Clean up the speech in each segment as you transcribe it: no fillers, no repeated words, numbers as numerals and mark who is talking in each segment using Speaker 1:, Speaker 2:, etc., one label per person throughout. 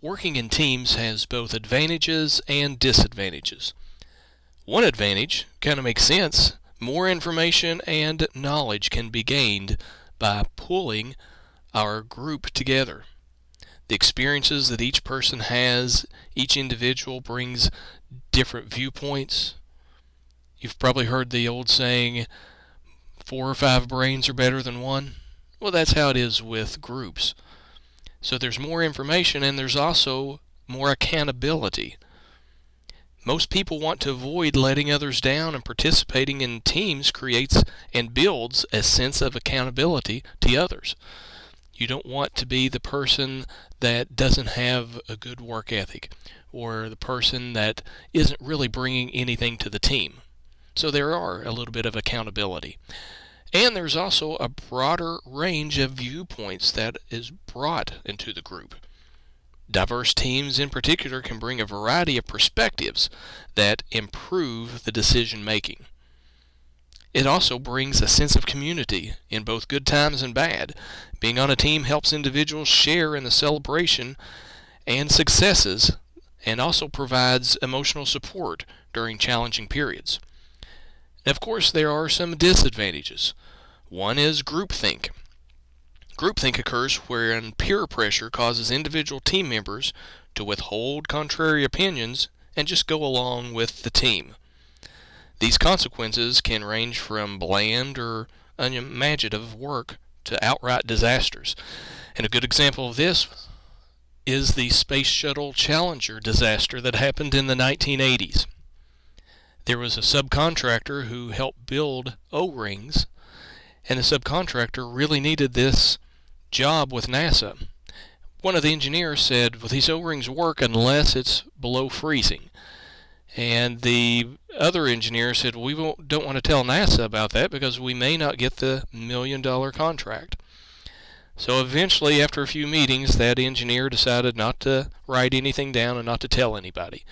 Speaker 1: Working in teams has both advantages and disadvantages. One advantage kind of makes sense. More information and knowledge can be gained by pulling our group together. The experiences that each person has, each individual brings different viewpoints. You've probably heard the old saying, 4 or 5 brains are better than one. Well, that's how it is with groups. So there's more information and there's also more accountability. Most people want to avoid letting others down, and participating in teams creates and builds a sense of accountability to others. You don't want to be the person that doesn't have a good work ethic or the person that isn't really bringing anything to the team. So there are a little bit of accountability. And there's also a broader range of viewpoints that is brought into the group. Diverse teams in particular can bring a variety of perspectives that improve the decision making. It also brings a sense of community in both good times and bad. Being on a team helps individuals share in the celebration and successes, and also provides emotional support during challenging periods. And of course, there are some disadvantages. One is groupthink. Groupthink occurs wherein peer pressure causes individual team members to withhold contrary opinions and just go along with the team. These consequences can range from bland or unimaginative work to outright disasters. And a good example of this is the Space Shuttle Challenger disaster that happened in the 1980s. There was a subcontractor who helped build O-rings, and the subcontractor really needed this job with NASA. One of the engineers said, well, these O-rings work unless it's below freezing. And the other engineer said, we don't want to tell NASA about that because we may not get the $1 million contract. So eventually, after a few meetings, that engineer decided not to write anything down and not to tell anybody.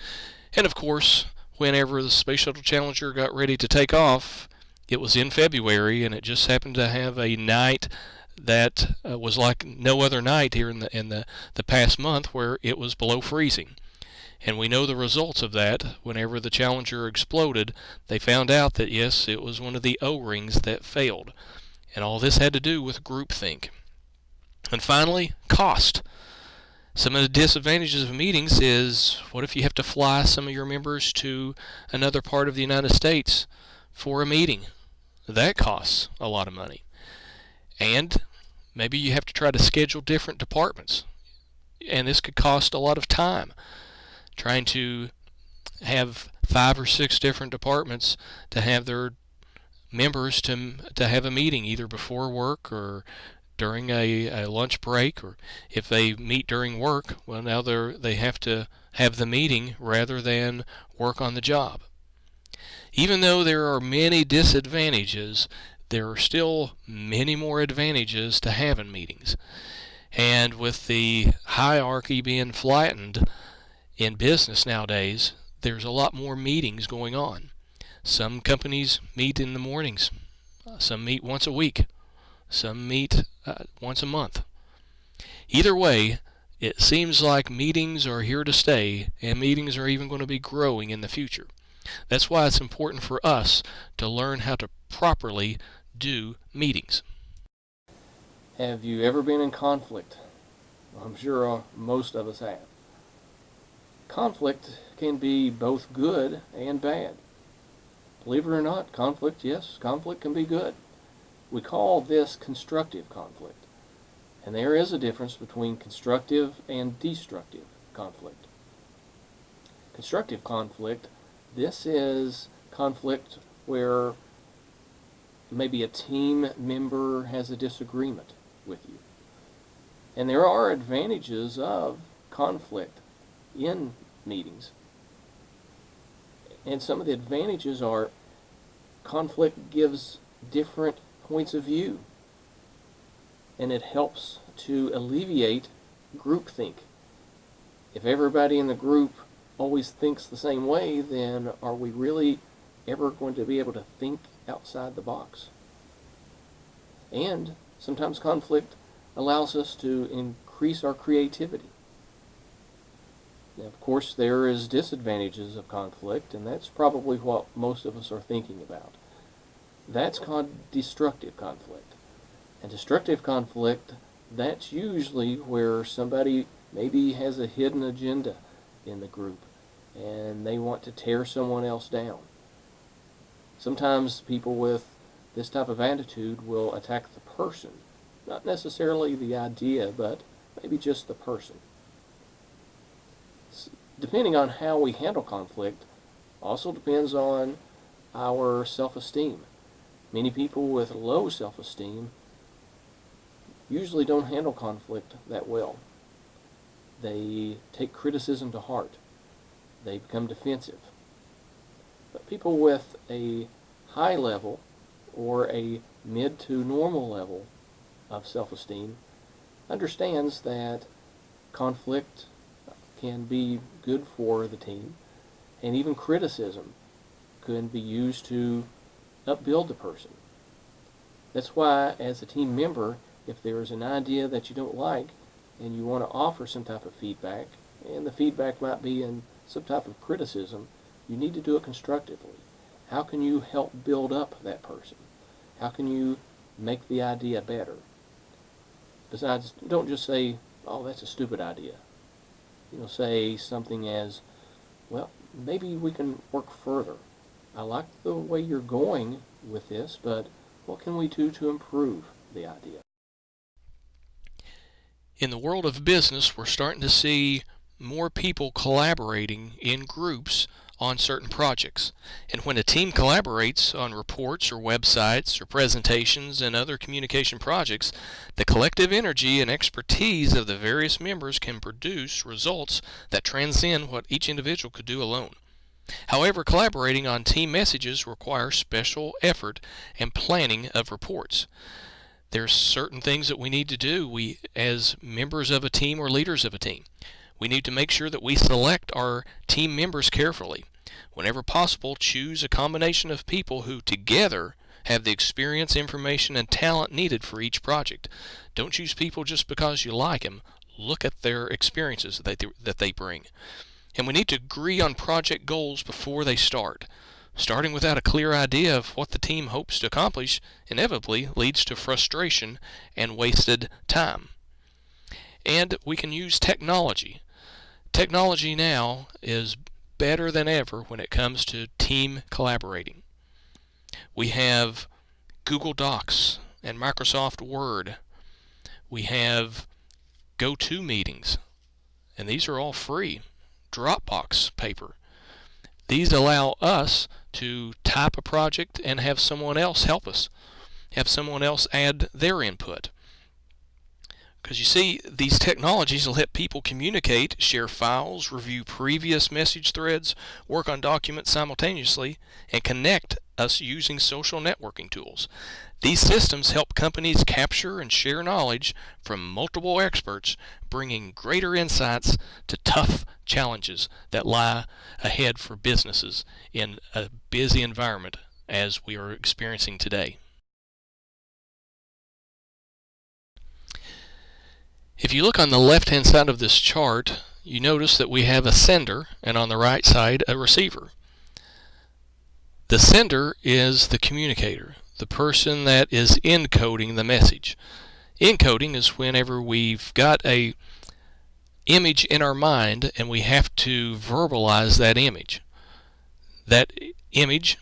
Speaker 1: And of course, whenever the Space Shuttle Challenger got ready to take off, it was in February, and it just happened to have a night that was like no other night here in the past month, where it was below freezing. And we know the results of that. Whenever the Challenger exploded, they found out that yes, it was one of the O-rings that failed. And all this had to do with groupthink. And finally, cost. Some of the disadvantages of meetings is, what if you have to fly some of your members to another part of the United States for a meeting? That costs a lot of money. And maybe you have to try to schedule different departments. And this could cost a lot of time. Trying to have 5 or 6 different departments to have their members to have a meeting either before work or during a lunch break, or if they meet during work, well, now they have to have the meeting rather than work on the job. Even though there are many disadvantages, there are still many more advantages to having meetings. And with the hierarchy being flattened in business nowadays, there's a lot more meetings going on. Some companies meet in the mornings. Some meet once a week. Some meet once a month. Either way, it seems like meetings are here to stay, and meetings are even going to be growing in the future. That's why it's important for us to learn how to properly do meetings.
Speaker 2: Have you ever been in conflict? I'm sure most of us have. Conflict can be both good and bad. Believe it or not, conflict can be good. We call this constructive conflict. And there is a difference between constructive and destructive conflict. Constructive conflict, this is conflict where maybe a team member has a disagreement with you. And there are advantages of conflict in meetings. And some of the advantages are conflict gives different points of view, and it helps to alleviate groupthink. If everybody in the group always thinks the same way, then are we really ever going to be able to think outside the box? And sometimes conflict allows us to increase our creativity. Now, of course, there is disadvantages of conflict, and that's probably what most of us are thinking about. That's called destructive conflict. And destructive conflict, that's usually where somebody maybe has a hidden agenda in the group and they want to tear someone else down. Sometimes people with this type of attitude will attack the person, not necessarily the idea, but maybe just the person. Depending on how we handle conflict also depends on our self-esteem. Many people with low self-esteem usually don't handle conflict that well. They take criticism to heart. They become defensive. But people with a high level or a mid to normal level of self-esteem understands that conflict can be good for the team, and even criticism can be used to upbuild the person. That's why, as a team member, if there is an idea that you don't like and you want to offer some type of feedback, and the feedback might be in some type of criticism, you need to do it constructively. How can you help build up that person? How can you make the idea better? Besides, don't just say, oh, that's a stupid idea. Say something as, well, maybe we can work further. I like the way you're going with this, but what can we do to improve the idea?
Speaker 1: In the world of business, we're starting to see more people collaborating in groups on certain projects. And when a team collaborates on reports or websites or presentations and other communication projects, the collective energy and expertise of the various members can produce results that transcend what each individual could do alone. However, collaborating on team messages requires special effort and planning of reports. There's certain things that we need to do, as members of a team or leaders of a team. We need to make sure that we select our team members carefully. Whenever possible, choose a combination of people who together have the experience, information, and talent needed for each project. Don't choose people just because you like them. Look at their experiences that they bring. And we need to agree on project goals before they start. Starting without a clear idea of what the team hopes to accomplish inevitably leads to frustration and wasted time. And we can use technology. Technology now is better than ever when it comes to team collaborating. We have Google Docs and Microsoft Word. We have GoToMeetings, and these are all free. Dropbox paper. These allow us to type a project and have someone else help us, have someone else add their input. Because you see, these technologies will let people communicate, share files, review previous message threads, work on documents simultaneously, and connect us using social networking tools. These systems help companies capture and share knowledge from multiple experts, bringing greater insights to tough challenges that lie ahead for businesses in a busy environment as we are experiencing today. If you look on the left-hand side of this chart, you notice that we have a sender and on the right side a receiver. The sender is the communicator, the person that is encoding the message. Encoding is whenever we've got a image in our mind and we have to verbalize that image. That image,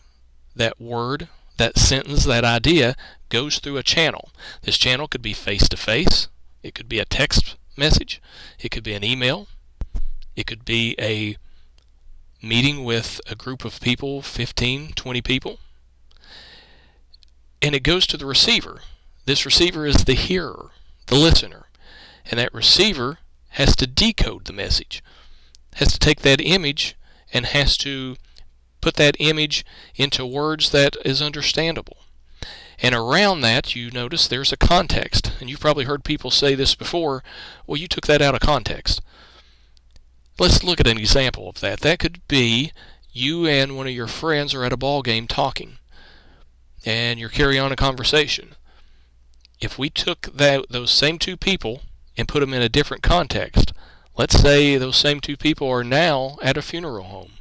Speaker 1: that word, that sentence, that idea goes through a channel. This channel could be face-to-face. It could be a text message. It could be an email. It could be a meeting with a group of people, 15, 20 people. And it goes to the receiver. This receiver is the hearer, the listener. And that receiver has to decode the message, has to take that image and has to put that image into words that is understandable. And around that, you notice there's a context. And you've probably heard people say this before, well, you took that out of context. Let's look at an example of that. That could be you and one of your friends are at a ball game talking, and you're carrying on a conversation. If we took those same two people and put them in a different context, Let's say those same two people are now at a funeral home.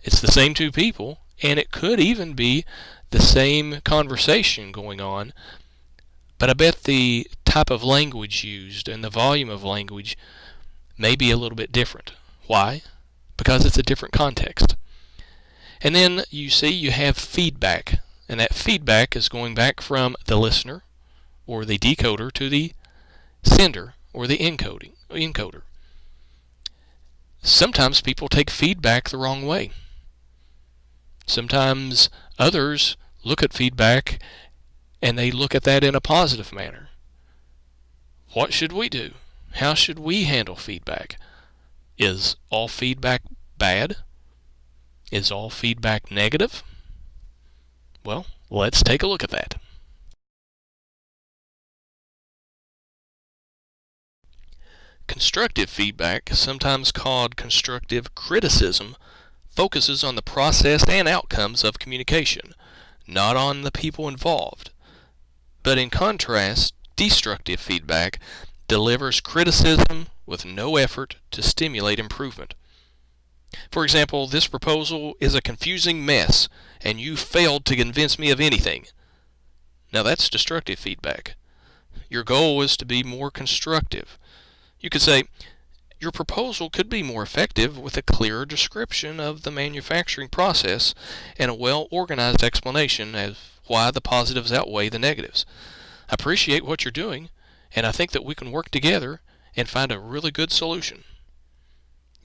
Speaker 1: It's the same two people, and it could even be the same conversation going on, but I bet the type of language used and the volume of language may be a little bit different. Why? Because it's a different context. And then you see you have feedback, and that feedback is going back from the listener or the decoder to the sender or the encoder. Sometimes people take feedback the wrong way. Sometimes others look at feedback and they look at that in a positive manner. What should we do? How should we handle feedback? Is all feedback bad? Is all feedback negative? Well, let's take a look at that. Constructive feedback, sometimes called constructive criticism, focuses on the process and outcomes of communication, not on the people involved. But in contrast, destructive feedback delivers criticism with no effort to stimulate improvement. For example, this proposal is a confusing mess, and you failed to convince me of anything. Now that's destructive feedback. Your goal is to be more constructive. You could say, your proposal could be more effective with a clearer description of the manufacturing process and a well-organized explanation of why the positives outweigh the negatives. I appreciate what you're doing, and I think that we can work together and find a really good solution.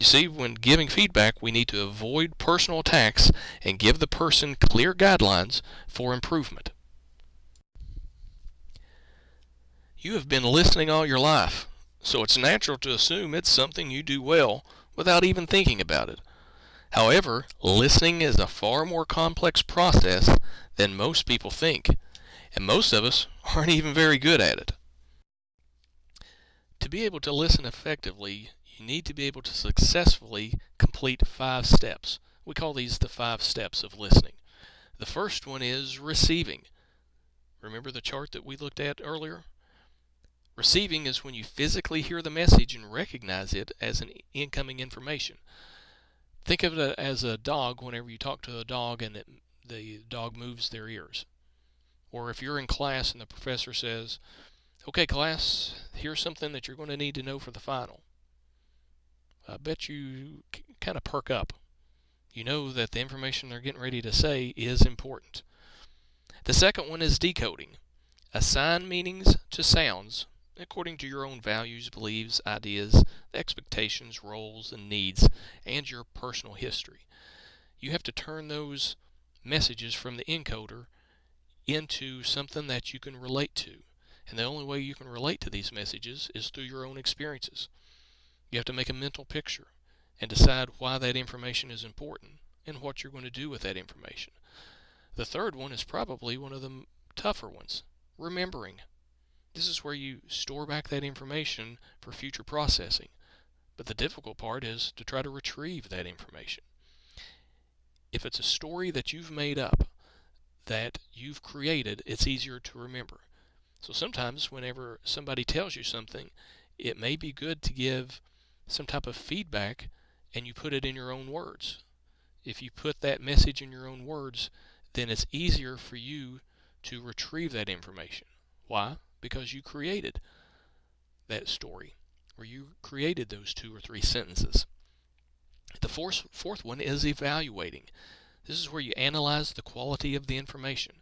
Speaker 1: You see, when giving feedback, we need to avoid personal attacks and give the person clear guidelines for improvement. You have been listening all your life, so it's natural to assume it's something you do well without even thinking about it. However, listening is a far more complex process than most people think, and most of us aren't even very good at it. To be able to listen effectively, you need to be able to successfully complete 5 steps. We call these the 5 steps of listening. The first one is receiving. Remember the chart that we looked at earlier? Receiving is when you physically hear the message and recognize it as an incoming information. Think of it as a dog whenever you talk to a dog and the dog moves their ears. Or if you're in class and the professor says, okay class, here's something that you're going to need to know for the final. I bet you kind of perk up. You know that the information they're getting ready to say is important. The second one is decoding. Assign meanings to sounds according to your own values, beliefs, ideas, expectations, roles, and needs, and your personal history. You have to turn those messages from the encoder into something that you can relate to. And the only way you can relate to these messages is through your own experiences. You have to make a mental picture and decide why that information is important and what you're going to do with that information. The third one is probably one of the tougher ones, remembering. This is where you store back that information for future processing. But the difficult part is to try to retrieve that information. If it's a story that you've made up, that you've created, it's easier to remember. So sometimes whenever somebody tells you something, it may be good to give some type of feedback and you put it in your own words. If you put that message in your own words, then it's easier for you to retrieve that information. Why? Because you created that story, or you created those 2 or 3 sentences. The fourth one is evaluating. This is where you analyze the quality of the information.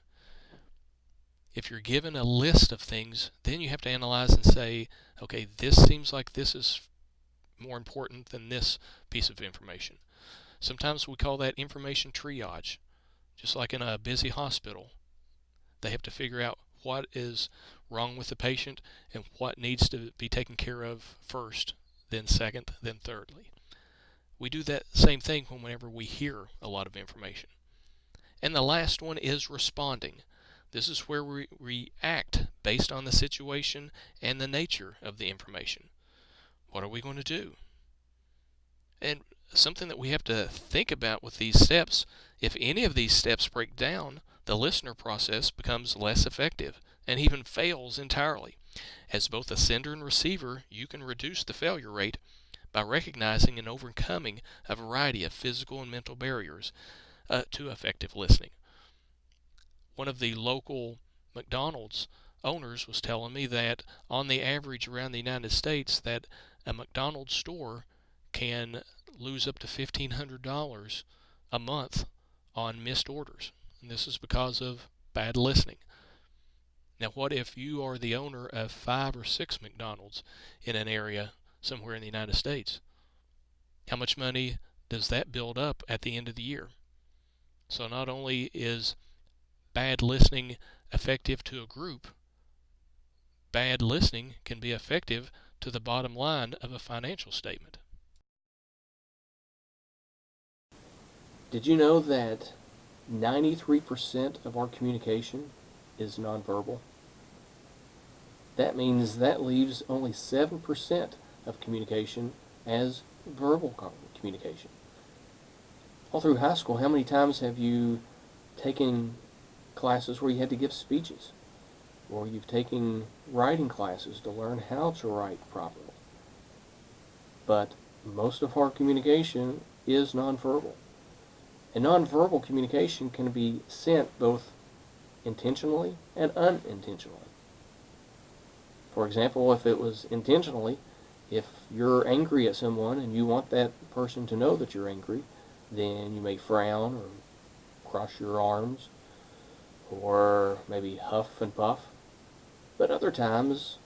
Speaker 1: If you're given a list of things, then you have to analyze and say, okay, this seems like this is more important than this piece of information. Sometimes we call that information triage. Just like in a busy hospital, they have to figure out what is wrong with the patient and what needs to be taken care of first, then second, then thirdly. We do that same thing whenever we hear a lot of information. And the last one is responding. This is where we react based on the situation and the nature of the information. What are we going to do? And something that we have to think about with these steps, if any of these steps break down, the listener process becomes less effective and even fails entirely. As both a sender and receiver, you can reduce the failure rate by recognizing and overcoming a variety of physical and mental barriers to effective listening. One of the local McDonald's owners was telling me that on the average around the United States that a McDonald's store can lose up to $1,500 a month on missed orders. And this is because of bad listening. Now, what if you are the owner of 5 or 6 McDonald's in an area somewhere in the United States? How much money does that build up at the end of the year? So not only is bad listening effective to a group, bad listening can be effective to the bottom line of a financial statement.
Speaker 2: Did you know that 93% of our communication is nonverbal? That means that leaves only 7% of communication as verbal communication. All through high school, how many times have you taken classes where you had to give speeches? Or you've taken writing classes to learn how to write properly? But most of our communication is nonverbal. And nonverbal communication can be sent both intentionally and unintentionally. For example, if it was intentionally, if you're angry at someone and you want that person to know that you're angry, then you may frown or cross your arms or maybe huff and puff. But other times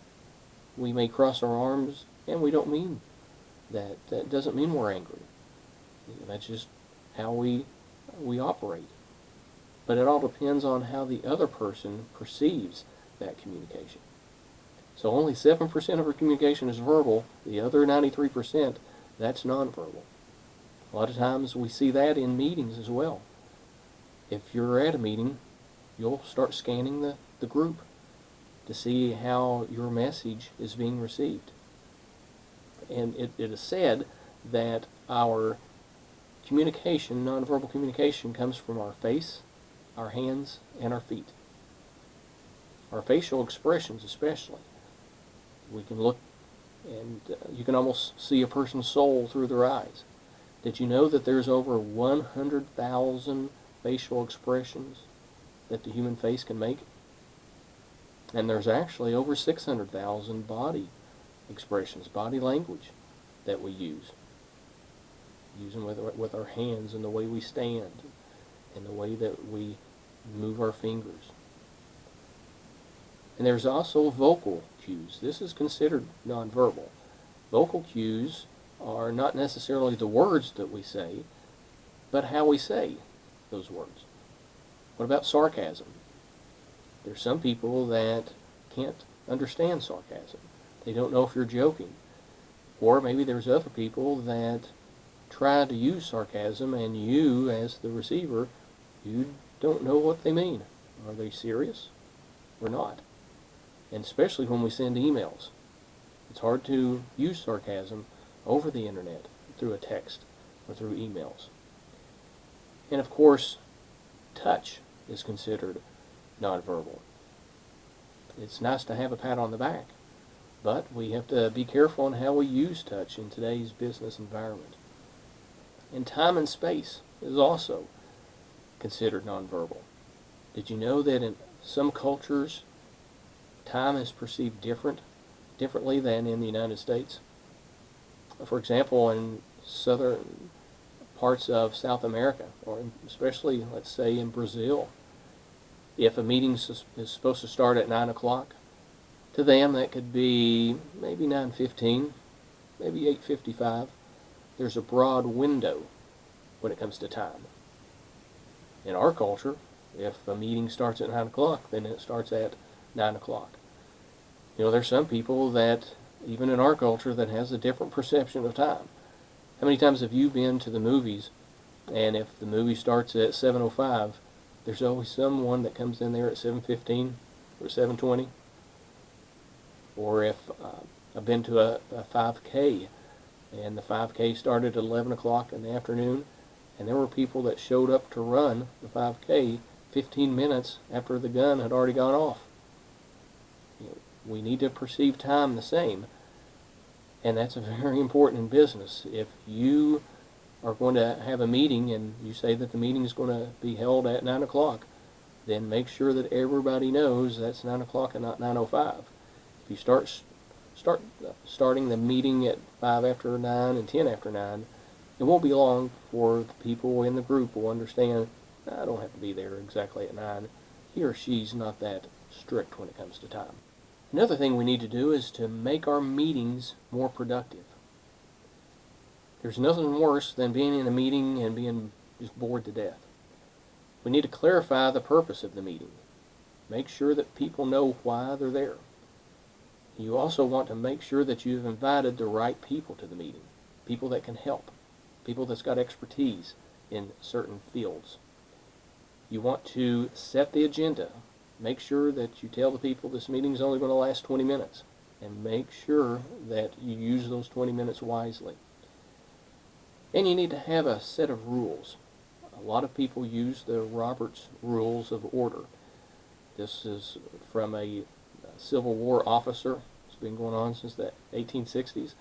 Speaker 2: we may cross our arms and we don't mean that. That doesn't mean we're angry. That's just how we operate. But it all depends on how the other person perceives that communication. So only 7% of our communication is verbal. The other 93%, that's nonverbal. A lot of times we see that in meetings as well. If you're at a meeting, you'll start scanning the group to see how your message is being received. And it is said that our communication, nonverbal communication, comes from our face, our hands, and our feet. Our facial expressions especially. We can look and you can almost see a person's soul through their eyes. Did you know that there's over 100,000 facial expressions that the human face can make? And there's actually over 600,000 body expressions, body language that we use. Using with our hands and the way we stand and the way that we move our fingers. And there's also vocal cues. This is considered nonverbal. Vocal cues are not necessarily the words that we say, but how we say those words. What about sarcasm? There's some people that can't understand sarcasm. They don't know if you're joking. Or maybe there's other people that try to use sarcasm and you, as the receiver, you don't know what they mean. Are they serious or not? And especially when we send emails. It's hard to use sarcasm over the internet, through a text or through emails. And of course, touch is considered nonverbal. It's nice to have a pat on the back, but we have to be careful on how we use touch in today's business environment. And time and space is also considered nonverbal. Did you know that in some cultures, time is perceived differently than in the United States? For example, in southern parts of South America, or especially, let's say, in Brazil, if a meeting is supposed to start at 9 o'clock, to them that could be maybe 9:15, maybe 8:55. There's a broad window when it comes to time. In our culture, if a meeting starts at 9 o'clock, then it starts at 9 o'clock. You know, there's some people that, even in our culture, that has a different perception of time. How many times have you been to the movies, and if the movie starts at 7:05, there's always someone that comes in there at 7:15 or 7:20? Or if I've been to a 5K, and the 5K started at 11 o'clock in the afternoon, and there were people that showed up to run the 5K 15 minutes after the gun had already gone off. You know, We need to perceive time the same, and that's very important in business. If you are going to have a meeting and you say that the meeting is going to be held at 9 o'clock, then make sure that everybody knows that's 9 o'clock and not 9:05. If you starting the meeting at 5 after 9 and 10 after 9, it won't be long before the people in the group will understand, I don't have to be there exactly at 9. He or she's not that strict when it comes to time. Another thing we need to do is to make our meetings more productive. There's nothing worse than being in a meeting and being just bored to death. We need to clarify the purpose of the meeting. Make sure that people know why they're there. You also want to make sure that you've invited the right people to the meeting, people that can help, people that's got expertise in certain fields. You want to set the agenda. Make sure that you tell the people this meeting is only going to last 20 minutes, and make sure that you use those 20 minutes wisely. And you need to have a set of rules. A lot of people use the Robert's Rules of Order. This is from a Civil War officer. It's been going on since the 1860s.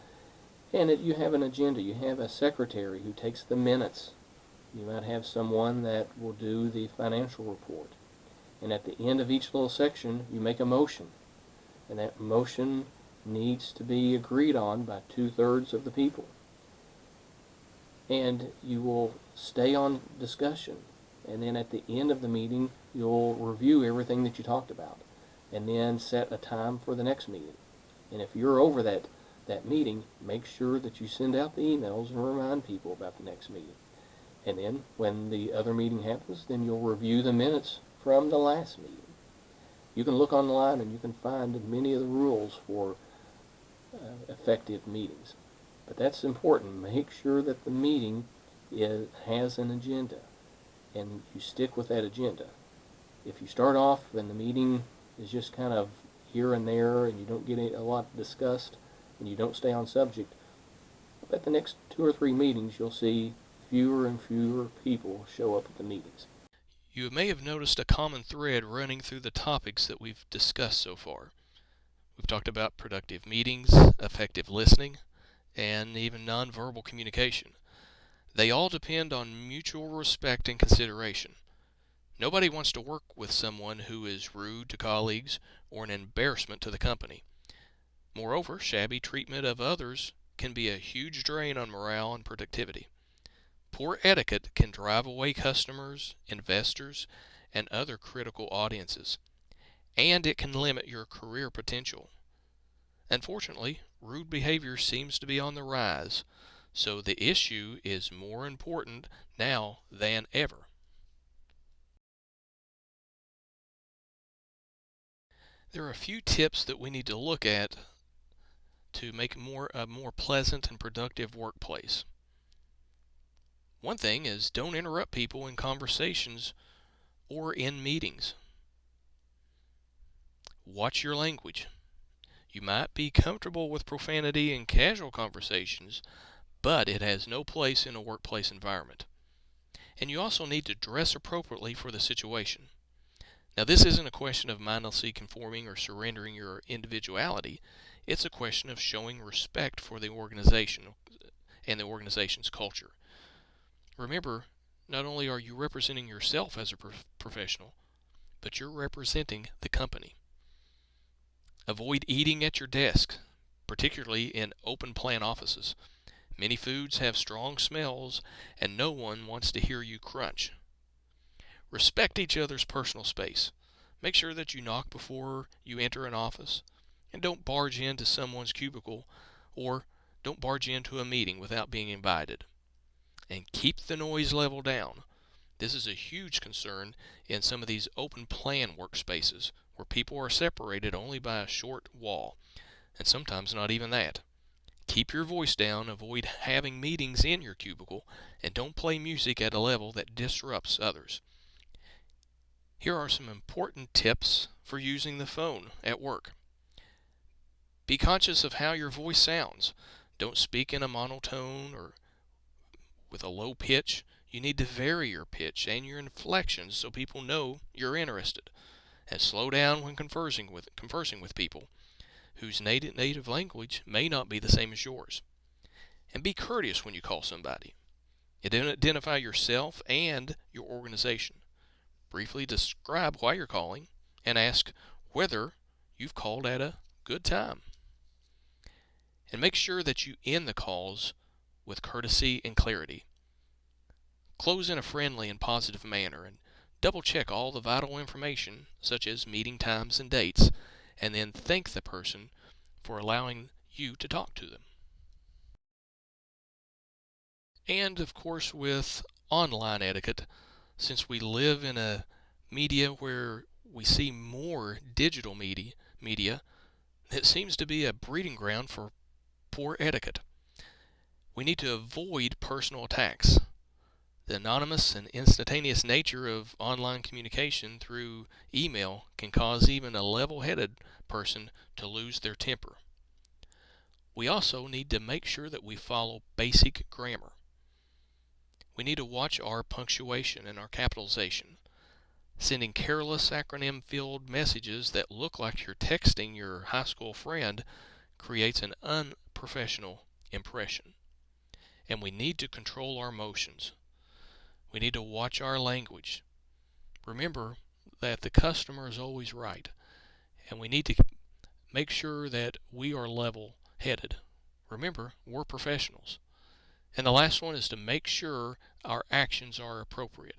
Speaker 2: And you have an agenda. You have a secretary who takes the minutes. You might have someone that will do the financial report. And at the end of each little section, you make a motion. And that motion needs to be agreed on by 2/3 of the people. And you will stay on discussion. And then at the end of the meeting, you'll review everything that you talked about. And then set a time for the next meeting. And if you're over that meeting, make sure that you send out the emails and remind people about the next meeting. And then when the other meeting happens, then you'll review the minutes from the last meeting. You can look online and you can find many of the rules for effective meetings. But that's important. Make sure that the meeting has an agenda, and you stick with that agenda. If you start off and the meeting is just kind of here and there and you don't get a lot discussed and you don't stay on subject, at the next 2 or 3 meetings you'll see fewer and fewer people show up at the meetings.
Speaker 1: You may have noticed a common thread running through the topics that we've discussed so far. We've talked about productive meetings, effective listening, and even nonverbal communication. They all depend on mutual respect and consideration. Nobody wants to work with someone who is rude to colleagues or an embarrassment to the company. Moreover, shabby treatment of others can be a huge drain on morale and productivity. Poor etiquette can drive away customers, investors, and other critical audiences, and it can limit your career potential. Unfortunately, rude behavior seems to be on the rise, so the issue is more important now than ever. There are a few tips that we need to look at to make a more pleasant and productive workplace. One thing is, don't interrupt people in conversations or in meetings. Watch your language. You might be comfortable with profanity in casual conversations, but it has no place in a workplace environment. And you also need to dress appropriately for the situation. Now, this isn't a question of mindlessly conforming or surrendering your individuality. It's a question of showing respect for the organization and the organization's culture. Remember, not only are you representing yourself as a professional, but you're representing the company. Avoid eating at your desk, particularly in open plan offices. Many foods have strong smells, and no one wants to hear you crunch. Respect each other's personal space. Make sure that you knock before you enter an office, and don't barge into someone's cubicle, or don't barge into a meeting without being invited. And keep the noise level down. This is a huge concern in some of these open plan workspaces where people are separated only by a short wall, and sometimes not even that. Keep your voice down, avoid having meetings in your cubicle, and don't play music at a level that disrupts others. Here are some important tips for using the phone at work. Be conscious of how your voice sounds. Don't speak in a monotone or with a low pitch. You need to vary your pitch and your inflections so people know you're interested. And slow down when conversing with people. whose native language may not be the same as yours. And be courteous when you call somebody. Identify yourself and your organization. Briefly describe why you're calling and ask whether you've called at a good time. And make sure that you end the calls with courtesy and clarity. Close in a friendly and positive manner, and double check all the vital information such as meeting times and dates, and then thank the person for allowing you to talk to them. And of course, with online etiquette, since we live in a media where we see more digital media, it seems to be a breeding ground for poor etiquette. We need to avoid personal attacks. The anonymous and instantaneous nature of online communication through email can cause even a level-headed person to lose their temper. We also need to make sure that we follow basic grammar. We need to watch our punctuation and our capitalization. Sending careless acronym-filled messages that look like you're texting your high school friend creates an unprofessional impression. And we need to control our emotions. We need to watch our language. Remember that the customer is always right, and we need to make sure that we are level-headed. Remember, we're professionals. And the last one is to make sure our actions are appropriate.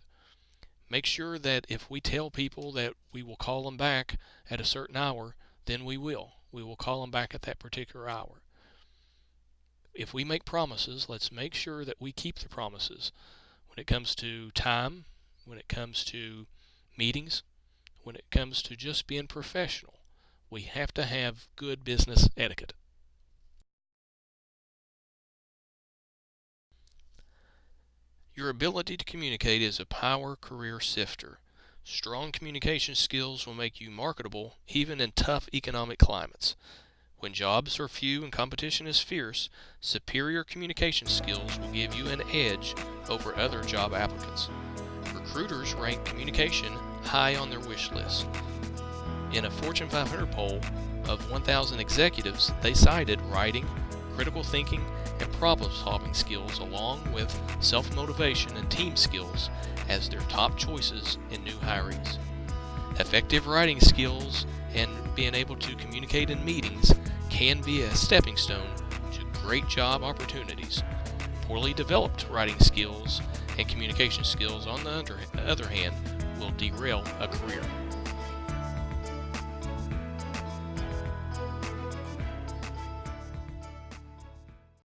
Speaker 1: Make sure that if we tell people that we will call them back at a certain hour, then we will. We will call them back at that particular hour. If we make promises, let's make sure that we keep the promises. When it comes to time, when it comes to meetings, when it comes to just being professional, we have to have good business etiquette. Your ability to communicate is a power career sifter. Strong communication skills will make you marketable even in tough economic climates. When jobs are few and competition is fierce, superior communication skills will give you an edge over other job applicants. Recruiters rank communication high on their wish list. In a Fortune 500 poll of 1,000 executives, they cited writing, critical thinking, and problem-solving skills along with self-motivation and team skills as their top choices in new hirees. Effective writing skills and being able to communicate in meetings can be a stepping stone to great job opportunities. Poorly developed writing skills and communication skills, on the other hand, will derail a career.